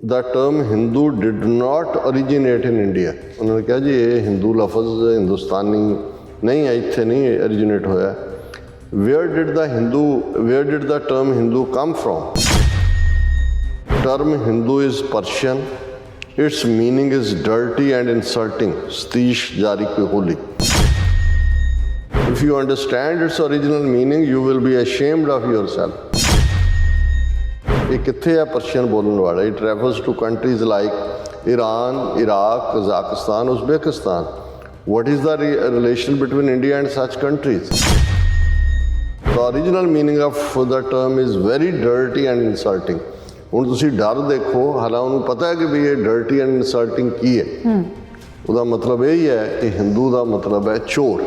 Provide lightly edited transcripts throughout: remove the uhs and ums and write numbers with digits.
The term Hindu did not originate in India. उन्होंने कहा जी ये हिंदू लफज हिंदुस्तानी नहीं है, इत्थे नहीं ओरिजिनेट होया। Where did the term Hindu come from? Term Hindu is Persian, its meaning is dirty and insulting. Satish जारी होली। If you understand its original meaning, you will be ashamed of yourself. ये कित्थे है पर्शियन बोलने वाला? It refers to countries like Iran, Iraq, Kazakhstan, Uzbekistan. What is the relation between India and such countries? The original meaning of the term is very dirty and insulting. ਹੁਣ ਤੁਸੀਂ ਡਰ ਦੇਖੋ, ਹਾਲਾਂ ਉਹਨੂੰ ਪਤਾ ਹੈ ਕਿ ਵੀ ਇਹ ਡਰਟੀ ਐਂਡ ਇਨਸਲਟਿੰਗ ਕੀ ਹੈ। ਉਹਦਾ ਮਤਲਬ ਇਹ ਹੀ ਹੈ ਕਿ ਹਿੰਦੂ ਦਾ ਮਤਲਬ ਹੈ ਚੋਰ।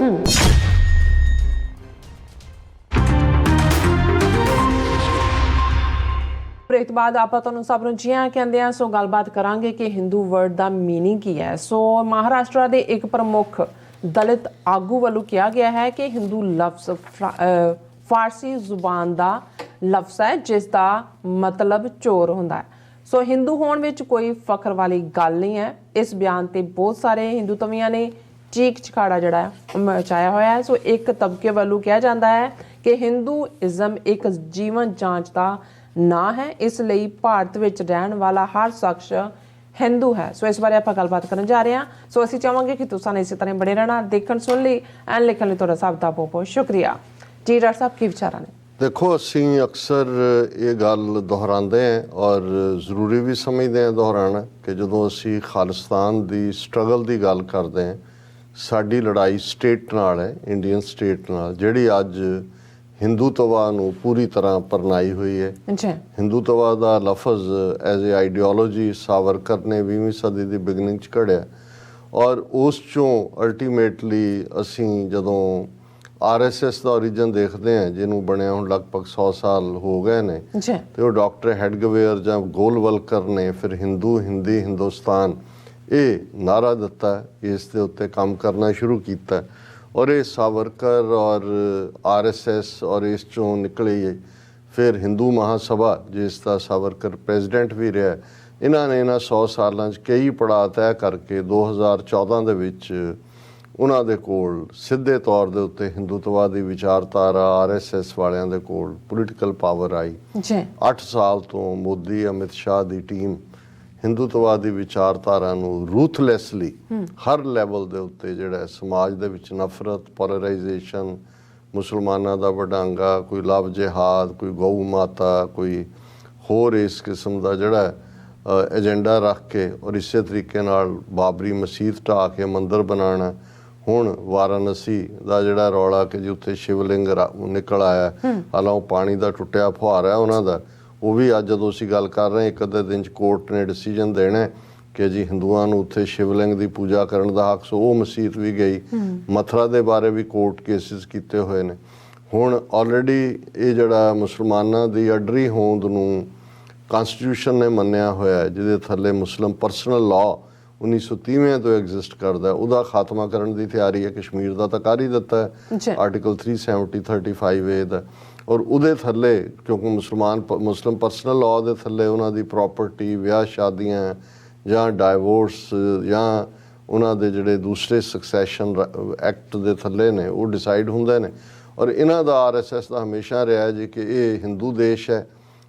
ਬ੍ਰੇਕ ਤੋਂ ਬਾਅਦ ਆਪਾਂ ਤੁਹਾਨੂੰ ਸਭ ਨੂੰ ਜੀਆਂ ਕਹਿੰਦੇ ਆ। ਸੋ ਗੱਲਬਾਤ ਕਰਾਂਗੇ ਕਿ ਹਿੰਦੂ ਵਰਡ ਦਾ ਮੀਨਿੰਗ ਕੀ ਹੈ। ਸੋ ਮਹਾਰਾਸ਼ਟਰ ਦੇ ਇੱਕ ਪ੍ਰਮੁੱਖ ਦਲਿਤ ਆਗੂ ਵੱਲੋਂ ਕਿਹਾ ਗਿਆ ਹੈ ਕਿ ਹਿੰਦੂ ਲਫ਼ਜ਼ ਫਾਰਸੀ ਜ਼ੁਬਾਨ ਦਾ ਲਫ਼ਜ਼ ਹੈ ਜਿਸ ਦਾ ਮਤਲਬ ਚੋਰ ਹੁੰਦਾ ਹੈ। ਸੋ ਹਿੰਦੂ ਹੋਣ ਵਿੱਚ ਕੋਈ ਫਖਰ ਵਾਲੀ ਗੱਲ ਨਹੀਂ ਹੈ। ਇਸ ਬਿਆਨ ਤੇ ਬਹੁਤ ਸਾਰੇ ਹਿੰਦੂ ਤਵੀਆਂ ਨੇ ਚੀਕ ਚਿਹਾੜਾ ਜਿਹੜਾ ਮਚਾਇਆ ਹੋਇਆ ਹੈ। ਸੋ ਇੱਕ ਤਬਕੇ ਵੱਲੋਂ ਕਿਹਾ ਜਾਂਦਾ ਹੈ ਕਿ ਹਿੰਦੂਇਜ਼ਮ ਇੱਕ ਜੀਵਨ ਜਾਂਚ ਦਾ ਨਾਂ ਹੈ, ਇਸ ਲਈ ਭਾਰਤ ਵਿੱਚ ਰਹਿਣ ਵਾਲਾ ਹਰ ਸ਼ਖਸ ਹਿੰਦੂ ਹੈ। ਸੋ ਇਸ ਬਾਰੇ ਆਪਾਂ ਗੱਲਬਾਤ ਕਰਨ ਜਾ ਰਹੇ ਹਾਂ। ਸੋ ਅਸੀਂ ਚਾਹਾਂਗੇ ਕਿ ਤੁਸੀਂ ਇਸੇ ਤਰ੍ਹਾਂ ਬਣੇ ਰਹਿਣਾ। ਦੇਖਣ ਸੁਣ ਲਈ ਐਂਡ ਲਿਖਣ ਲਈ ਤੁਹਾਡਾ ਸਭ ਦਾ ਬਹੁਤ ਬਹੁਤ ਸ਼ੁਕਰੀਆ ਜੀ। ਡਾਕਟਰ ਸਾਹਿਬ ਕੀ ਵਿਚਾਰਾਂ ਨੇ? ਦੇਖੋ ਅਸੀਂ ਅਕਸਰ ਇਹ ਗੱਲ ਦੁਹਰਾਉਂਦੇ ਹਾਂ ਔਰ ਜ਼ਰੂਰੀ ਵੀ ਸਮਝਦੇ ਹਾਂ ਦੁਹਰਾਉਣਾ ਕਿ ਜਦੋਂ ਅਸੀਂ ਖਾਲਿਸਤਾਨ ਦੀ ਸਟਰਗਲ ਦੀ ਗੱਲ ਕਰਦੇ ਹਾਂ, ਸਾਡੀ ਲੜਾਈ ਸਟੇਟ ਨਾਲ ਹੈ, ਇੰਡੀਅਨ ਸਟੇਟ ਨਾਲ, ਜਿਹੜੀ ਅੱਜ ਹਿੰਦੂਤਵਾ ਨੂੰ ਪੂਰੀ ਤਰ੍ਹਾਂ ਪਰਨਾਈ ਹੋਈ ਹੈ। ਹਿੰਦੂਤਵਾ ਦਾ ਲਫ਼ਜ਼ ਐਜ਼ ਏ ਆਈਡੀਓਲੋਜੀ ਸਾਵਰਕਰ ਨੇ 20ਵੀਂ ਸਦੀ ਦੀ ਬਿਗਨਿੰਗ 'ਚ ਘੜਿਆ ਔਰ ਉਸ 'ਚੋਂ ਅਲਟੀਮੇਟਲੀ ਅਸੀਂ ਜਦੋਂ RSS ਦਾ ਓਰੀਜਨ ਦੇਖਦੇ ਹਾਂ, ਜਿਹਨੂੰ ਬਣਿਆ ਹੁਣ ਲਗਭਗ 100 ਸਾਲ ਹੋ ਗਏ ਨੇ, ਤੇ ਉਹ ਡਾਕਟਰ ਹੈਡਗਵੇਅਰ ਜਾਂ ਗੋਲਵਲਕਰ ਨੇ ਫਿਰ ਹਿੰਦੂ ਹਿੰਦੀ ਹਿੰਦੁਸਤਾਨ ਇਹ ਨਾਰਾ ਦਿੱਤਾ, ਇਸ ਦੇ ਉੱਤੇ ਕੰਮ ਕਰਨਾ ਸ਼ੁਰੂ ਕੀਤਾ ਔਰ ਇਹ ਸਾਵਰਕਰ ਔਰ RSS ਔਰ ਇਸ ਚੋਂ ਨਿਕਲੀ ਫਿਰ ਹਿੰਦੂ ਮਹਾਸਭਾ ਜਿਸ ਦਾ ਸਾਵਰਕਰ ਪ੍ਰੈਜ਼ੀਡੈਂਟ ਵੀ ਰਿਹਾ। ਇਹਨਾਂ ਨੇ ਇਹਨਾਂ 100 ਸਾਲਾਂ 'ਚ ਕਈ ਪੜਾਅ ਤੈਅ ਕਰਕੇ 2014 ਦੇ ਵਿੱਚ ਉਹਨਾਂ ਦੇ ਕੋਲ ਸਿੱਧੇ ਤੌਰ ਦੇ ਉੱਤੇ ਹਿੰਦੂਤਵਾ ਦੀ ਵਿਚਾਰਧਾਰਾ RSS ਵਾਲਿਆਂ ਦੇ ਕੋਲ ਪੋਲੀਟੀਕਲ ਪਾਵਰ ਆਈ। 8 ਸਾਲ ਤੋਂ ਮੋਦੀ ਅਮਿਤ ਸ਼ਾਹ ਦੀ ਟੀਮ ਹਿੰਦੂਤਵਾ ਦੀ ਵਿਚਾਰਧਾਰਾ ਨੂੰ ਰੂਥਲੈਸਲੀ ਹਰ ਲੈਵਲ ਦੇ ਉੱਤੇ ਜਿਹੜਾ ਸਮਾਜ ਦੇ ਵਿੱਚ ਨਫ਼ਰਤ, ਪੋਲਰਾਈਜੇਸ਼ਨ, ਮੁਸਲਮਾਨਾਂ ਦਾ ਵਡਾਂਗਾ, ਕੋਈ ਲਵ ਜਿਹਾਦ, ਕੋਈ ਗਊ ਮਾਤਾ, ਕੋਈ ਹੋਰ ਇਸ ਕਿਸਮ ਦਾ ਜਿਹੜਾ ਏਜੰਡਾ ਰੱਖ ਕੇ ਔਰ ਇਸੇ ਤਰੀਕੇ ਨਾਲ ਬਾਬਰੀ ਮਸਜਿਦ ਢਾਹ ਕੇ ਮੰਦਿਰ ਬਣਾਉਣਾ। ਹੁਣ ਵਾਰਾਣਸੀ ਦਾ ਜਿਹੜਾ ਰੌਲਾ ਕਿ ਜੀ ਉੱਥੇ ਸ਼ਿਵਲਿੰਗ ਨਿਕਲ ਆਇਆ, ਹਾਲਾਂ ਉਹ ਪਾਣੀ ਦਾ ਟੁੱਟਿਆ ਫੁਹਾਰਾ ਹੈ ਉਹਨਾਂ ਦਾ, ਉਹ ਵੀ ਅੱਜ ਜਦੋਂ ਅਸੀਂ ਗੱਲ ਕਰ ਰਹੇ ਇੱਕ ਅੱਧੇ ਦਿਨ 'ਚ ਕੋਰਟ ਨੇ ਡਿਸੀਜਨ ਦੇਣਾ ਕਿ ਜੀ ਹਿੰਦੂਆਂ ਨੂੰ ਉੱਥੇ ਸ਼ਿਵਲਿੰਗ ਦੀ ਪੂਜਾ ਕਰਨ ਦਾ ਹੱਕ। ਸੋ ਉਹ ਮਸਜਿਦ ਵੀ ਗਈ। ਮਥੁਰਾ ਦੇ ਬਾਰੇ ਵੀ ਕੋਰਟ ਕੇਸਿਸ ਕੀਤੇ ਹੋਏ ਨੇ। ਹੁਣ ਆਲਰੇਡੀ ਇਹ ਜਿਹੜਾ ਮੁਸਲਮਾਨਾਂ ਦੀ ਅਡਰੀ ਹੋਂਦ ਨੂੰ ਕਨਸਟੀਟਿਊਸ਼ਨ ਨੇ ਮੰਨਿਆ ਹੋਇਆ, ਜਿਹਦੇ ਥੱਲੇ ਮੁਸਲਿਮ ਪਰਸਨਲ ਲਾਅ 1930 ਤੋਂ ਐਗਜ਼ਿਸਟ ਕਰਦਾ, ਉਹਦਾ ਖਾਤਮਾ ਕਰਨ ਦੀ ਤਿਆਰੀ ਹੈ। ਕਸ਼ਮੀਰ ਦਾ ਤਾਂ ਕਰ ਹੀ ਦਿੱਤਾ ਹੈ ਆਰਟੀਕਲ 370-35A ਦਾ, ਔਰ ਉਹਦੇ ਥੱਲੇ ਕਿਉਂਕਿ ਮੁਸਲਿਮ ਪਰਸਨਲ ਲਾਅ ਦੇ ਥੱਲੇ ਉਹਨਾਂ ਦੀ ਪ੍ਰੋਪਰਟੀ, ਵਿਆਹ ਸ਼ਾਦੀਆਂ ਜਾਂ ਡਾਈਵੋਰਸ ਜਾਂ ਉਹਨਾਂ ਦੇ ਜਿਹੜੇ ਦੂਸਰੇ ਸਕਸੈਸ਼ਨ ਐਕਟ ਦੇ ਥੱਲੇ ਨੇ ਉਹ ਡਿਸਾਈਡ ਹੁੰਦੇ ਨੇ। ਔਰ ਇਹਨਾਂ ਦਾ RSS ਦਾ ਹਮੇਸ਼ਾ ਰਿਹਾ ਜੀ ਕਿ ਇਹ ਹਿੰਦੂ ਦੇਸ਼ ਹੈ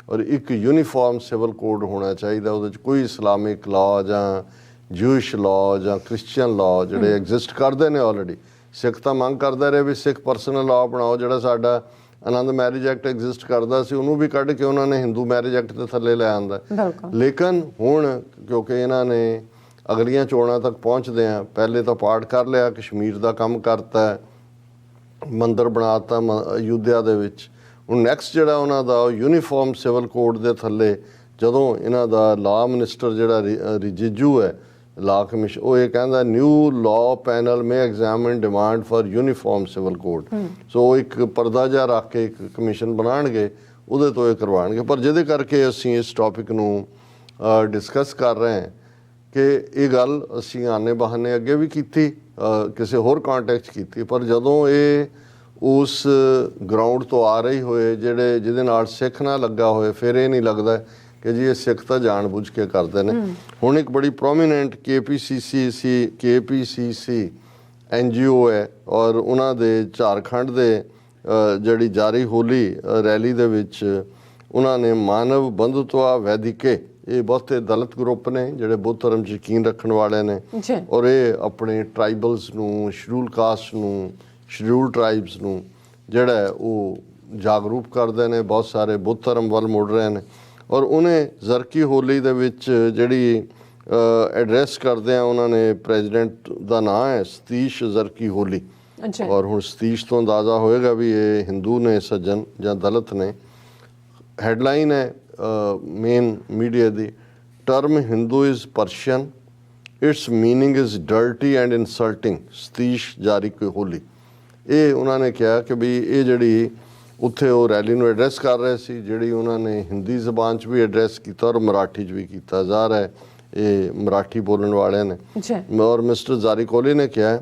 ਔਰ ਇੱਕ ਯੂਨੀਫਾਰਮ ਸਿਵਲ ਕੋਡ ਹੋਣਾ ਚਾਹੀਦਾ, ਉਹਦੇ 'ਚ ਕੋਈ ਇਸਲਾਮਿਕ ਲਾਅ ਜਾਂ ਜੂਇਸ਼ ਲਾਅ ਜਾਂ ਕ੍ਰਿਸਚੀਅਨ ਲਾਅ ਜਿਹੜੇ ਐਗਜ਼ਿਸਟ ਕਰਦੇ ਨੇ ਆਲਰੇਡੀ। ਸਿੱਖ ਤਾਂ ਮੰਗ ਕਰਦਾ ਰਿਹਾ ਵੀ ਸਿੱਖ ਪਰਸਨਲ ਲਾਅ ਬਣਾਓ, ਜਿਹੜਾ ਸਾਡਾ ਆਨੰਦ ਮੈਰਿਜ ਐਕਟ ਐਗਜ਼ਿਸਟ ਕਰਦਾ ਸੀ ਉਹਨੂੰ ਵੀ ਕੱਢ ਕੇ ਉਹਨਾਂ ਨੇ ਹਿੰਦੂ ਮੈਰਿਜ ਐਕਟ ਦੇ ਥੱਲੇ ਲੈ ਆਂਦਾ। ਲੇਕਿਨ ਹੁਣ ਕਿਉਂਕਿ ਇਹਨਾਂ ਨੇ ਅਗਲੀਆਂ ਚੋਣਾਂ ਤੱਕ ਪਹੁੰਚਦੇ ਆ, ਪਹਿਲੇ ਤਾਂ ਪਾਠ ਕਰ ਲਿਆ, ਕਸ਼ਮੀਰ ਦਾ ਕੰਮ ਕਰਤਾ, ਮੰਦਿਰ ਬਣਾਤਾ ਅਯੁੱਧਿਆ ਦੇ ਵਿੱਚ, ਹੁਣ ਨੈਕਸਟ ਜਿਹੜਾ ਉਹਨਾਂ ਦਾ ਯੂਨੀਫਾਰਮ ਸਿਵਲ ਕੋਡ ਦੇ ਥੱਲੇ ਜਦੋਂ ਇਹਨਾਂ ਦਾ ਲਾਅ ਮਿਨਿਸਟਰ ਜਿਹੜਾ ਰਿਜਿਜੂ ਹੈ ਲਾਅ ਕਮਿਸ਼ਨ, ਉਹ ਇਹ ਕਹਿੰਦਾ new law panel may examine demand for uniform civil code. So ਇੱਕ ਪਰਦਾ ਜਿਹਾ ਰੱਖ ਕੇ ਇੱਕ ਕਮਿਸ਼ਨ ਬਣਾਉਣਗੇ, ਉਹਦੇ ਤੋਂ ਇਹ ਕਰਵਾਉਣਗੇ। ਪਰ ਜਿਹਦੇ ਕਰਕੇ ਅਸੀਂ ਇਸ ਟੌਪਿਕ ਨੂੰ ਡਿਸਕਸ ਕਰ ਰਹੇ ਹਾਂ ਕਿ ਇਹ ਗੱਲ ਅਸੀਂ ਆਨੇ ਬਹਾਨੇ ਅੱਗੇ ਵੀ ਕੀਤੀ, ਕਿਸੇ ਹੋਰ ਕਾਂਟੈਕਟ 'ਚ ਕੀਤੀ, ਪਰ ਜਦੋਂ ਇਹ ਉਸ ਗਰਾਊਂਡ ਤੋਂ ਆ ਰਹੀ ਹੋਏ ਜਿਹਦੇ ਨਾਲ ਸਿੱਖ ਨਾ ਲੱਗਾ ਹੋਏ, ਫਿਰ ਇਹ ਨਹੀਂ ਲੱਗਦਾ ਕਿ ਜੀ ਇਹ ਸਿੱਖ ਤਾਂ ਜਾਣ-ਬੁੱਝ ਕੇ ਕਰਦੇ ਨੇ। ਹੁਣ ਇੱਕ ਬੜੀ ਪ੍ਰੋਮੀਨੈਂਟ KPCC NGO ਹੈ ਔਰ ਉਹਨਾਂ ਦੇ ਝਾਰਖੰਡ ਦੇ ਜਿਹੜੀ ਜਾਰੀ ਹੋਲੀ ਰੈਲੀ ਦੇ ਵਿੱਚ ਉਹਨਾਂ ਨੇ ਮਾਨਵ ਬੰਧੁਤਵਾ ਵੈਦਿਕੇ, ਇਹ ਬਹੁਤੇ ਦਲਿਤ ਗਰੁੱਪ ਨੇ ਜਿਹੜੇ ਬੁੱਧ ਧਰਮ 'ਚ ਯਕੀਨ ਰੱਖਣ ਵਾਲੇ ਨੇ ਔਰ ਇਹ ਆਪਣੇ ਟਰਾਈਬਲਸ ਨੂੰ, ਸ਼ਡਿਊਲ ਕਾਸਟ ਨੂੰ, ਸ਼ਡਿਊਲ ਟਰਾਈਬਸ ਨੂੰ ਜਿਹੜਾ ਉਹ ਜਾਗਰੂਕ ਕਰਦੇ ਨੇ। ਬਹੁਤ ਸਾਰੇ ਬੁੱਧ ਧਰਮ ਵੱਲ ਮੁੜ ਰਹੇ ਨੇ ਔਰ ਉਹਨੇ ਜ਼ਰਕੀ ਹੋਲੀ ਦੇ ਵਿੱਚ ਜਿਹੜੀ ਐਡਰੈਸ ਕਰਦੇ ਆ, ਉਹਨਾਂ ਨੇ ਪ੍ਰੈਜ਼ੀਡੈਂਟ ਦਾ ਨਾਂ ਹੈ ਸਤੀਸ਼ ਜ਼ਰਕੀ ਹੋਲੀ। ਔਰ ਹੁਣ ਸਤੀਸ਼ ਤੋਂ ਅੰਦਾਜ਼ਾ ਹੋਏਗਾ ਵੀ ਇਹ ਹਿੰਦੂ ਨੇ ਸੱਜਣ ਜਾਂ ਦਲਿਤ ਨੇ। ਹੈਡਲਾਈਨ ਹੈ ਮੇਨ ਮੀਡੀਆ ਦੀ, term Hindu is Persian, its meaning is dirty and insulting, Satish Jarkiholi. ਇਹ ਉਹਨਾਂ ਨੇ ਕਿਹਾ ਕਿ ਵੀ ਇਹ ਜਿਹੜੀ ਉੱਥੇ ਉਹ ਰੈਲੀ ਨੂੰ ਐਡਰੈਸ ਕਰ ਰਹੇ ਸੀ, ਜਿਹੜੀ ਉਹਨਾਂ ਨੇ ਹਿੰਦੀ ਜ਼ਬਾਨ 'ਚ ਵੀ ਐਡਰੈਸ ਕੀਤਾ ਔਰ ਮਰਾਠੀ 'ਚ ਵੀ ਕੀਤਾ। ਜ਼ਾਹਰ ਹੈ ਇਹ ਮਰਾਠੀ ਬੋਲਣ ਵਾਲਿਆਂ ਨੇ। ਔਰ ਮਿਸਟਰ ਜ਼ਾਰੀਕੋਲੀ ਨੇ ਕਿਹਾ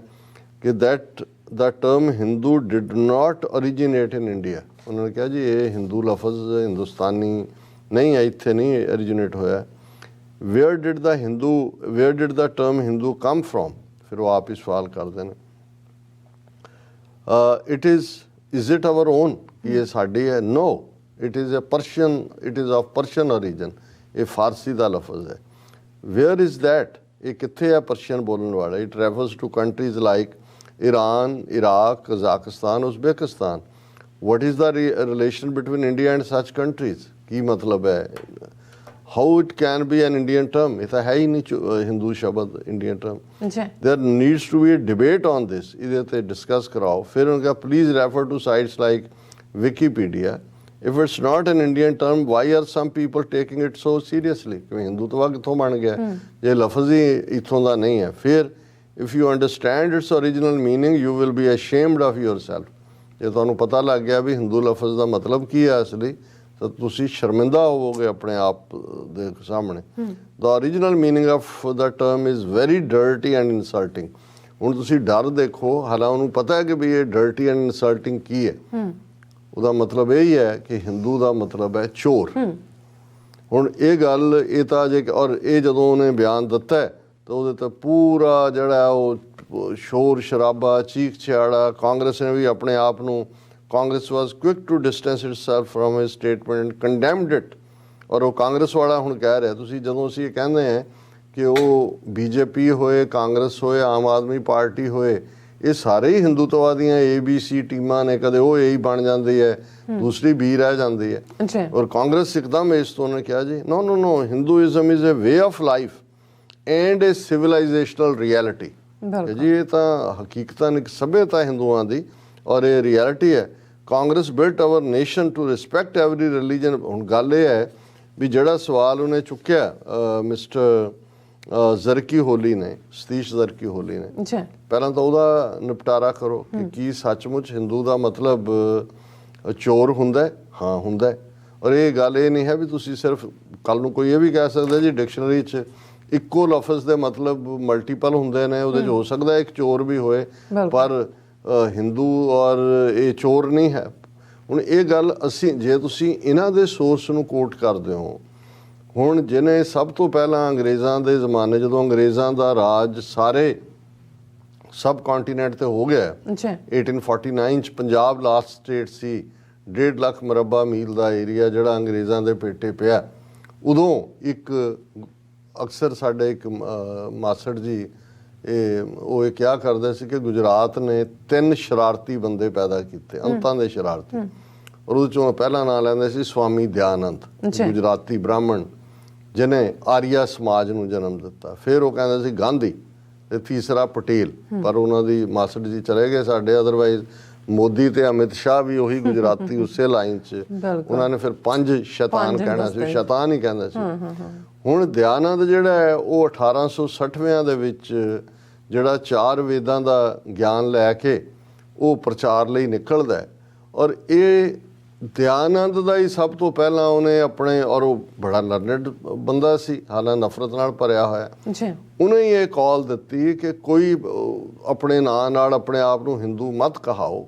ਕਿ that the term Hindu did not originate in India. ਉਹਨਾਂ ਨੇ ਕਿਹਾ ਜੀ ਇਹ ਹਿੰਦੂ ਲਫ਼ਜ਼ ਹਿੰਦੁਸਤਾਨੀ ਨਹੀਂ ਹੈ, ਇੱਥੇ ਨਹੀਂ ਓਰੀਜੀਨੇਟ ਹੋਇਆ। Where did the term Hindu come from, ਫਿਰ ਉਹ ਆਪ ਹੀ ਸਵਾਲ ਕਰਦੇ ਨੇ। is it our own, ਇਹ ਸਾਡੀ ਹੈ? No, it is of Persian origin, ਇਹ ਫਾਰਸੀ ਦਾ ਲਫ਼ਜ਼ ਹੈ। Where is that, ਇਹ ਕਿੱਥੇ ਹੈ ਪਰਸ਼ੀਅਨ ਬੋਲਣ ਵਾਲਾ? It refers to countries like Iran, Iraq, Kazakhstan, Uzbekistan. What is the relation between India and such countries? ਕੀ ਮਤਲਬ ਹੈ? How it can be an Indian term? ਇਹ ਤਾਂ ਹੈ ਹੀ ਨਹੀਂ ਹਿੰਦੂ ਸ਼ਬਦ Indian term. There needs to be a debate on this. ਇਹਦੇ ਤੇ discuss ਕਰਾਓ। ਫਿਰ ਉਹਨਾਂ ਕਿਹਾ please refer to sites like Wikipedia. If it's not an Indian term, why are some people taking it so seriously? ਕਿ ਹਿੰਦੂਤਵਾ ਕਿੱਥੋਂ ਬਣ ਗਿਆ ਇਹ ਲਫ਼ਜ਼ ਹੀ ਇੱਥੋਂ ਦਾ ਨਹੀਂ ਹੈ। ਫਿਰ if you understand its original meaning, you will be ashamed of yourself. ਜੇ ਤੁਹਾਨੂੰ ਪਤਾ ਲੱਗ ਗਿਆ ਵੀ ਹਿੰਦੂ ਲਫ਼ਜ਼ ਦਾ ਮਤਲਬ ਕੀ ਹੈ ਅਸਲੀ, ਤਾਂ ਤੁਸੀਂ ਸ਼ਰਮਿੰਦਾ ਹੋਵੋਗੇ ਆਪਣੇ ਆਪ ਦੇ ਸਾਹਮਣੇ। The original meaning of the term is very dirty and insulting. ਹੁਣ ਤੁਸੀਂ ਡਰ ਦੇਖੋ, ਹਾਲਾਂ ਉਹਨੂੰ ਪਤਾ ਹੈ ਕਿ ਵੀ ਇਹ dirty and insulting ਕੀ ਹੈ। ਉਹਦਾ ਮਤਲਬ ਇਹ ਹੀ ਹੈ ਕਿ ਹਿੰਦੂ ਦਾ ਮਤਲਬ ਹੈ ਚੋਰ। ਹੁਣ ਇਹ ਗੱਲ ਇਹ ਤਾਂ ਜੇ ਔਰ ਇਹ ਜਦੋਂ ਉਹਨੇ ਬਿਆਨ ਦਿੱਤਾ ਤਾਂ ਉਹਦੇ ਤੇ ਪੂਰਾ ਜਿਹੜਾ ਉਹ ਸ਼ੋਰ ਸ਼ਰਾਬਾ, ਚੀਖ ਚਿਹਾੜਾ। ਕਾਂਗਰਸ ਨੇ ਵੀ ਆਪਣੇ ਆਪ ਨੂੰ, Congress was quick to distance itself from his statement and condemned it. ਔਰ ਉਹ ਕਾਂਗਰਸ ਵਾਲਾ ਹੁਣ ਕਹਿ ਰਿਹਾ, ਤੁਸੀਂ ਜਦੋਂ ਅਸੀਂ ਇਹ ਕਹਿੰਦੇ ਹਾਂ ਕਿ ਉਹ BJP ਹੋਏ, ਕਾਂਗਰਸ ਹੋਏ, ਆਮ ਆਦਮੀ ਪਾਰਟੀ ਹੋਏ, ਇਹ ਸਾਰੇ ਹੀ ਹਿੰਦੂਤਵਾਦੀਆਂ ABC ਟੀਮਾਂ ਨੇ, ਕਦੇ ਉਹ A ਬਣ ਜਾਂਦੀ ਹੈ, ਦੂਸਰੀ B ਰਹਿ ਜਾਂਦੀ ਹੈ। ਔਰ ਕਾਂਗਰਸ ਇੱਕਦਮ ਇਸ ਤੋਂ ਉਹਨੇ ਕਿਹਾ ਜੀ no Hinduism is a way of life and a civilizational reality. ਜੀ ਇਹ ਤਾਂ ਹਕੀਕਤਨ ਇੱਕ ਸਭਿਅਤਾ ਹਿੰਦੂਆਂ ਦੀ ਔਰ ਇਹ ਰਿਐਲਿਟੀ ਹੈ। Congress built our nation to respect every religion. ਹੁਣ ਗੱਲ ਇਹ ਹੈ ਵੀ ਜਿਹੜਾ ਸਵਾਲ ਉਹਨੇ ਚੁੱਕਿਆ ਮਿਸਟਰ ਜ਼ਰਕੀ ਹੋਲੀ ਨੇ, ਸਤੀਸ਼ ਜ਼ਰਕੀ ਹੋਲੀ ਨੇ, ਪਹਿਲਾਂ ਤਾਂ ਉਹਦਾ ਨਿਪਟਾਰਾ ਕਰੋ ਕਿ ਕੀ ਸੱਚਮੁੱਚ ਹਿੰਦੂ ਦਾ ਮਤਲਬ ਚੋਰ ਹੁੰਦਾ? ਹਾਂ ਹੁੰਦਾ। ਔਰ ਇਹ ਗੱਲ ਇਹ ਨਹੀਂ ਹੈ ਵੀ ਤੁਸੀਂ ਸਿਰਫ ਕੱਲ ਨੂੰ ਕੋਈ ਇਹ ਵੀ ਕਹਿ ਸਕਦਾ ਜੀ ਡਿਕਸ਼ਨਰੀ 'ਚ ਇੱਕੋ ਲਫ਼ਜ਼ ਦੇ ਮਤਲਬ ਮਲਟੀਪਲ ਹੁੰਦੇ ਨੇ, ਉਹਦੇ 'ਚ ਹੋ ਸਕਦਾ ਇੱਕ ਚੋਰ ਵੀ ਹੋਏ, ਪਰ ਹਿੰਦੂ ਔਰ ਇਹ ਚੋਰ ਨਹੀਂ ਹੈ। ਹੁਣ ਇਹ ਗੱਲ ਅਸੀਂ ਜੇ ਤੁਸੀਂ ਇਹਨਾਂ ਦੇ ਸੋਰਸ ਨੂੰ ਕੋਟ ਕਰਦੇ ਹੋ, ਹੁਣ ਜਿਹਨੇ ਸਭ ਤੋਂ ਪਹਿਲਾਂ ਅੰਗਰੇਜ਼ਾਂ ਦੇ ਜ਼ਮਾਨੇ, ਜਦੋਂ ਅੰਗਰੇਜ਼ਾਂ ਦਾ ਰਾਜ ਸਾਰੇ ਸਬ ਕੰਟੀਨੈਂਟ ਤੇ ਹੋ ਗਿਆ 1849 'ਚ, ਪੰਜਾਬ ਲਾਸਟ ਸਟੇਟ ਸੀ, 1.5 ਲੱਖ ਮੁਰੱਬਾ ਮੀਲ ਦਾ ਏਰੀਆ ਜਿਹੜਾ ਅੰਗਰੇਜ਼ਾਂ ਦੇ ਪੇਟੇ ਪਿਆ। ਉਦੋਂ ਇੱਕ ਅਕਸਰ ਸਾਡੇ ਇੱਕ ਮਾਸੜ ਜੀ ਉਹ ਇਹ ਕਿਹਾ ਕਰਦੇ ਸੀ ਕਿ ਗੁਜਰਾਤ ਨੇ 3 ਸ਼ਰਾਰਤੀ ਬੰਦੇ ਪੈਦਾ ਕੀਤੇ, ਅੰਤਾਂ ਦੇ ਸ਼ਰਾਰਤੀ। ਔਰ ਉਹਦੇ 'ਚੋਂ ਪਹਿਲਾ ਨਾਂ ਲੈਂਦੇ ਸੀ ਸਵਾਮੀ ਦਿਆਨੰਦ, ਗੁਜਰਾਤੀ ਬ੍ਰਾਹਮਣ ਜਿਹਨੇ ਆਰੀਆ ਸਮਾਜ ਨੂੰ ਜਨਮ ਦਿੱਤਾ। ਫਿਰ ਉਹ ਕਹਿੰਦੇ ਸੀ ਗਾਂਧੀ, ਤੇ ਤੀਸਰਾ ਪਟੇਲ, ਪਰ ਉਹਨਾਂ ਦੀ ਮਾਸੜ ਜੀ ਚਲੇ ਗਏ ਸਾਡੇ। ਅਦਰਵਾਈਜ਼ ਮੋਦੀ ਤੇ ਅਮਿਤ ਸ਼ਾਹ ਵੀ ਉਹੀ ਗੁਜਰਾਤੀ ਉਸੇ ਲਾਈਨ 'ਚ। ਉਹਨਾਂ ਨੇ ਫਿਰ 5 ਸ਼ੈਤਾਨ ਕਹਿਣਾ ਸੀ, ਸ਼ੈਤਾਨ ਹੀ ਕਹਿੰਦੇ ਸੀ। ਹੁਣ ਦਿਆਨੰਦ ਜਿਹੜਾ ਹੈ ਉਹ 1860ਵਿਆਂ ਦੇ ਵਿੱਚ ਜਿਹੜਾ 4 ਵੇਦਾਂ ਦਾ ਗਿਆਨ ਲੈ ਕੇ ਉਹ ਪ੍ਰਚਾਰ ਲਈ ਨਿਕਲਦਾ ਹੈ। ਔਰ ਇਹ ਦਿਆਨੰਦ ਦਾ ਹੀ ਸਭ ਤੋਂ ਪਹਿਲਾਂ ਉਹਨੇ ਆਪਣੇ, ਔਰ ਉਹ ਬੜਾ ਲਰਨਡ ਬੰਦਾ ਸੀ, ਹਾਲਾਂ ਨਫ਼ਰਤ ਨਾਲ ਭਰਿਆ ਹੋਇਆ, ਉਹਨੇ ਹੀ ਇਹ ਕਾਲ ਦਿੱਤੀ ਕਿ ਕੋਈ ਆਪਣੇ ਨਾਂ ਨਾਲ ਆਪਣੇ ਆਪ ਨੂੰ ਹਿੰਦੂ ਮਤ ਕਹਾਓ।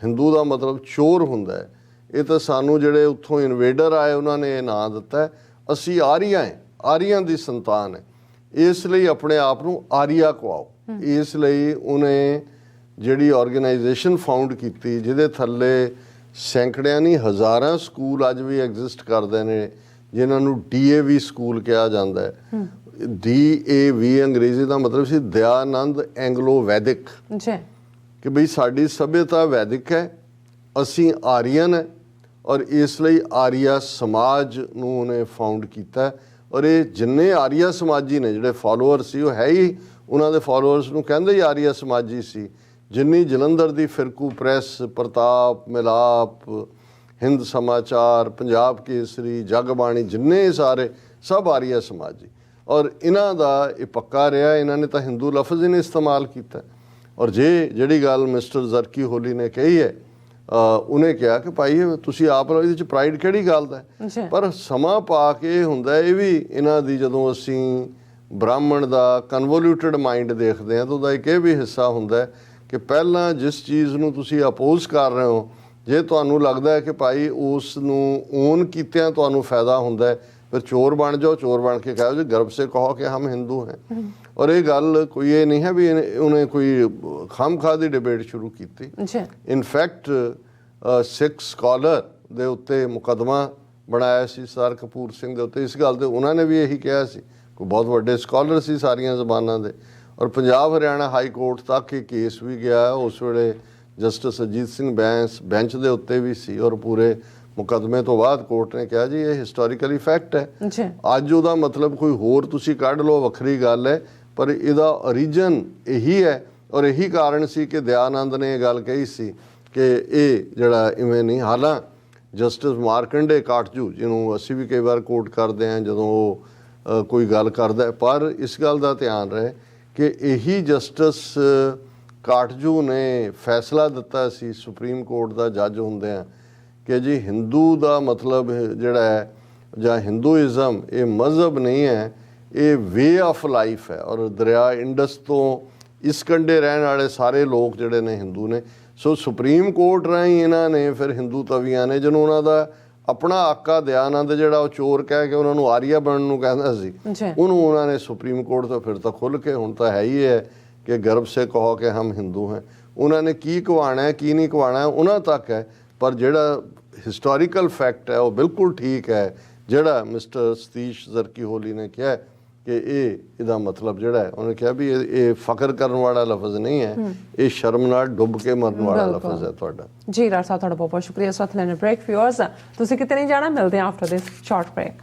ਹਿੰਦੂ ਦਾ ਮਤਲਬ ਚੋਰ ਹੁੰਦਾ ਹੈ। ਇਹ ਤਾਂ ਸਾਨੂੰ ਜਿਹੜੇ ਉੱਥੋਂ ਇਨਵੇਡਰ ਆਏ ਉਹਨਾਂ ਨੇ ਇਹ ਨਾਂ ਦਿੱਤਾ ਹੈ, ਅਸੀਂ ਆਰੀਆ ਹੈ, ਆਰੀਆਂ ਦੀ ਸੰਤਾਨ ਹੈ, ਇਸ ਲਈ ਆਪਣੇ ਆਪ ਨੂੰ ਆਰੀਆ ਕਹਾਓ। ਇਸ ਲਈ ਉਹਨੇ ਜਿਹੜੀ ਆਰਗੇਨਾਈਜੇਸ਼ਨ ਫਾਊਂਡ ਕੀਤੀ ਜਿਹਦੇ ਥੱਲੇ ਸੈਂਕੜਿਆਂ ਨਹੀਂ ਹਜ਼ਾਰਾਂ ਸਕੂਲ ਅੱਜ ਵੀ ਐਗਜ਼ਿਸਟ ਕਰਦੇ ਨੇ, ਜਿਨ੍ਹਾਂ ਨੂੰ DAV ਸਕੂਲ ਕਿਹਾ ਜਾਂਦਾ ਹੈ। DAV ਅੰਗਰੇਜ਼ੀ ਦਾ ਮਤਲਬ ਸੀ ਦਇਆਨੰਦ ਐਂਗਲੋ ਵੈਦਿਕ, ਜੀ, ਕਿ ਬਈ ਸਾਡੀ ਸਭਿਅਤਾ ਵੈਦਿਕ ਹੈ, ਅਸੀਂ ਆਰੀਅਨ ਹੈ, ਔਰ ਇਸ ਲਈ ਆਰੀਆ ਸਮਾਜ ਨੂੰ ਉਹਨੇ ਫਾਊਂਡ ਕੀਤਾ। ਔਰ ਇਹ ਜਿੰਨੇ ਆਰੀਆ ਸਮਾਜੀ ਨੇ ਜਿਹੜੇ ਫਾਲੋਅਰ ਸੀ, ਉਹ ਹੈ ਹੀ ਉਹਨਾਂ ਦੇ ਫਾਲੋਅਰਸ ਨੂੰ ਕਹਿੰਦੇ ਹੀ ਆਰੀਆ ਸਮਾਜੀ ਸੀ। ਜਿੰਨੀ ਜਲੰਧਰ ਦੀ ਫਿਰਕੂ ਪ੍ਰੈਸ, ਪ੍ਰਤਾਪ, ਮਿਲਾਪ, ਹਿੰਦ ਸਮਾਚਾਰ, ਪੰਜਾਬ ਕੇਸਰੀ, ਜਗਬਾਣੀ, ਜਿੰਨੇ ਸਾਰੇ ਸਭ ਆਰੀਆ ਸਮਾਜੀ। ਔਰ ਇਹਨਾਂ ਦਾ ਇਹ ਪੱਕਾ ਰਿਹਾ, ਇਹਨਾਂ ਨੇ ਤਾਂ ਹਿੰਦੂ ਲਫ਼ਜ਼ ਹੀ ਨਹੀਂ ਇਸਤੇਮਾਲ ਕੀਤਾ। ਔਰ ਜਿਹੜੀ ਗੱਲ ਮਿਸਟਰ ਜ਼ਰਕੀ ਹੋਲੀ ਨੇ ਕਹੀ ਹੈ, ਉਹਨੇ ਕਿਹਾ ਕਿ ਭਾਈ ਤੁਸੀਂ ਆਪ ਇਹਦੇ 'ਚ ਪ੍ਰਾਈਡ ਕਿਹੜੀ ਗੱਲ ਦਾ ਹੈ, ਪਰ ਸਮਾਂ ਪਾ ਕੇ ਹੁੰਦਾ ਇਹ ਵੀ ਇਹਨਾਂ ਦੀ, ਜਦੋਂ ਅਸੀਂ ਬ੍ਰਾਹਮਣ ਦਾ ਕਨਵੋਲਿਊਟਡ ਮਾਈਂਡ ਦੇਖਦੇ ਹਾਂ ਤਾਂ ਉਹਦਾ ਇੱਕ ਇਹ ਵੀ ਹਿੱਸਾ ਹੁੰਦਾ ਹੈ ਕਿ ਪਹਿਲਾਂ ਜਿਸ ਚੀਜ਼ ਨੂੰ ਤੁਸੀਂ ਅਪੋਜ਼ ਕਰ ਰਹੇ ਹੋ, ਜੇ ਤੁਹਾਨੂੰ ਲੱਗਦਾ ਹੈ ਕਿ ਭਾਈ ਉਸ ਨੂੰ ਓਨ ਕੀਤਿਆਂ ਤੁਹਾਨੂੰ ਫਾਇਦਾ ਹੁੰਦਾ ਹੈ, ਫਿਰ ਚੋਰ ਬਣ ਜਾਓ, ਚੋਰ ਬਣ ਕੇ ਕਹੋ ਜੀ ਗਰਭ ਸੇ ਕਹੋ ਕਿ ਹਮ ਹਿੰਦੂ हैं। ਔਰ ਇਹ ਗੱਲ ਕੋਈ ਇਹ ਨਹੀਂ ਹੈ ਵੀ ਉਹਨੇ ਕੋਈ ਖਾਮਖਾਹ ਦੀ ਡਿਬੇਟ ਸ਼ੁਰੂ ਕੀਤੀ। ਇਨਫੈਕਟ ਸਿੱਖ ਸਕਾਲਰ ਦੇ ਉੱਤੇ ਮੁਕੱਦਮਾ ਬਣਾਇਆ ਸੀ ਸਰ ਕਪੂਰ ਸਿੰਘ ਦੇ ਉੱਤੇ ਇਸ ਗੱਲ ਤੇ, ਉਹਨਾਂ ਨੇ ਵੀ ਇਹੀ ਕਿਹਾ ਸੀ। ਕੋਈ ਬਹੁਤ ਵੱਡੇ ਸਕਾਲਰ ਸੀ ਸਾਰੀਆਂ ਜ਼ਬਾਨਾਂ ਦੇ। ਔਰ ਪੰਜਾਬ ਹਰਿਆਣਾ ਹਾਈ ਕੋਰਟ ਤੱਕ ਇਹ ਕੇਸ ਵੀ ਗਿਆ। ਉਸ ਵੇਲੇ ਜਸਟਿਸ ਅਜੀਤ ਸਿੰਘ ਬੈਂਚ ਦੇ ਉੱਤੇ ਵੀ ਸੀ। ਔਰ ਪੂਰੇ ਮੁਕੱਦਮੇ ਤੋਂ ਬਾਅਦ ਕੋਰਟ ਨੇ ਕਿਹਾ ਜੀ ਇਹ ਹਿਸਟੋਰੀਕਲੀ ਫੈਕਟ ਹੈ। ਅੱਜ ਉਹਦਾ ਮਤਲਬ ਕੋਈ ਹੋਰ ਤੁਸੀਂ ਕੱਢ ਲਓ, ਵੱਖਰੀ ਗੱਲ ਹੈ, ਪਰ ਇਹਦਾ ਓਰੀਜਨ ਇਹੀ ਹੈ। ਔਰ ਇਹੀ ਕਾਰਨ ਸੀ ਕਿ ਦਇਆਨੰਦ ਨੇ ਇਹ ਗੱਲ ਕਹੀ ਸੀ ਕਿ ਇਹ ਜਿਹੜਾ ਇਵੇਂ ਨਹੀਂ। ਹਾਲਾਂ ਜਸਟਿਸ ਮਾਰਕੰਡੇ ਕਾਟਜੂ, ਜਿਹਨੂੰ ਅਸੀਂ ਵੀ ਕਈ ਵਾਰ ਕੋਟ ਕਰਦੇ ਹਾਂ ਜਦੋਂ ਉਹ ਕੋਈ ਗੱਲ ਕਰਦਾ, ਪਰ ਇਸ ਗੱਲ ਦਾ ਧਿਆਨ ਰਹੇ ਕਿ ਇਹੀ ਜਸਟਿਸ ਕਾਟਜੂ ਨੇ ਫੈਸਲਾ ਦਿੱਤਾ ਸੀ ਸੁਪਰੀਮ ਕੋਰਟ ਦਾ ਜੱਜ ਹੁੰਦਿਆਂ ਕਿ ਜੀ ਹਿੰਦੂ ਦਾ ਮਤਲਬ ਜਿਹੜਾ ਹੈ ਜਾਂ ਹਿੰਦੂਇਜ਼ਮ ਇਹ ਮਜ਼ਹਬ ਨਹੀਂ ਹੈ, ਇਹ ਵੇ ਆਫ ਲਾਈਫ ਹੈ। ਔਰ ਦਰਿਆ ਇੰਡਸ ਤੋਂ ਇਸ ਕੰਢੇ ਰਹਿਣ ਵਾਲੇ ਸਾਰੇ ਲੋਕ ਜਿਹੜੇ ਨੇ ਹਿੰਦੂ ਨੇ। ਸੋ ਸੁਪਰੀਮ ਕੋਰਟ ਰਾਹੀਂ ਇਹਨਾਂ ਨੇ ਫਿਰ ਹਿੰਦੂ ਤਵੀਆਂ ਨੇ, ਜਿਹਨੂੰ ਉਹਨਾਂ ਦਾ ਆਪਣਾ ਆਕਾ ਦਇਆਨੰਦ ਜਿਹੜਾ ਉਹ ਚੋਰ ਕਹਿ ਕੇ ਉਹਨਾਂ ਨੂੰ ਆਰੀਆ ਬਣਨ ਨੂੰ ਕਹਿੰਦਾ ਸੀ, ਉਹਨੂੰ ਉਹਨਾਂ ਨੇ ਸੁਪਰੀਮ ਕੋਰਟ ਤੋਂ ਫਿਰ ਤਾਂ ਖੁੱਲ੍ਹ ਕੇ ਹੁਣ ਤਾਂ ਹੈ ਹੀ ਹੈ ਕਿ ਗਰਭ ਸੇ ਕਹੋ ਕਿ ਹਮ ਹਿੰਦੂ ਹੈ। ਉਹਨਾਂ ਨੇ ਕੀ ਕਵਾਣਾ ਹੈ ਕੀ ਨਹੀਂ ਕਵਾਣਾ ਉਹਨਾਂ ਤੱਕ ਹੈ, ਪਰ ਜਿਹੜਾ ਹਿਸਟੋਰੀਕਲ ਫੈਕਟ ਹੈ ਉਹ ਬਿਲਕੁਲ ਠੀਕ ਹੈ ਜਿਹੜਾ ਮਿਸਟਰ ਸਤੀਸ਼ ਜ਼ਰਕੀ ਹੋਲੀ ਨੇ ਕਿਹਾ ਕਿ ਇਹਦਾ ਮਤਲਬ ਜਿਹੜਾ ਹੈ, ਉਹਨੇ ਕਿਹਾ ਵੀ ਇਹ ਫਖਰ ਕਰਨ ਵਾਲਾ ਲਫ਼ਜ਼ ਨਹੀਂ ਹੈ, ਇਹ ਸ਼ਰਮ ਨਾਲ ਡੁੱਬ ਕੇ ਮਰਨ ਵਾਲਾ ਲਫ਼ਜ਼ ਹੈ ਤੁਹਾਡਾ। ਜੀ ਡਾਕਟਰ ਸਾਹਿਬ, ਤੁਹਾਡਾ ਬਹੁਤ ਬਹੁਤ ਸ਼ੁਕਰੀਆ। ਇਸ ਵਕਤ ਲੈਣੇ ਬ੍ਰੇਕ। ਵਿਊਅਰਸ, ਤੁਸੀਂ ਕਿਤੇ ਨਹੀਂ ਜਾਣਾ, ਮਿਲਦੇ ਹਾਂ ਆਫਟਰ ਦਿਸ ਸ਼ਾਰਟ ਬ੍ਰੇਕ।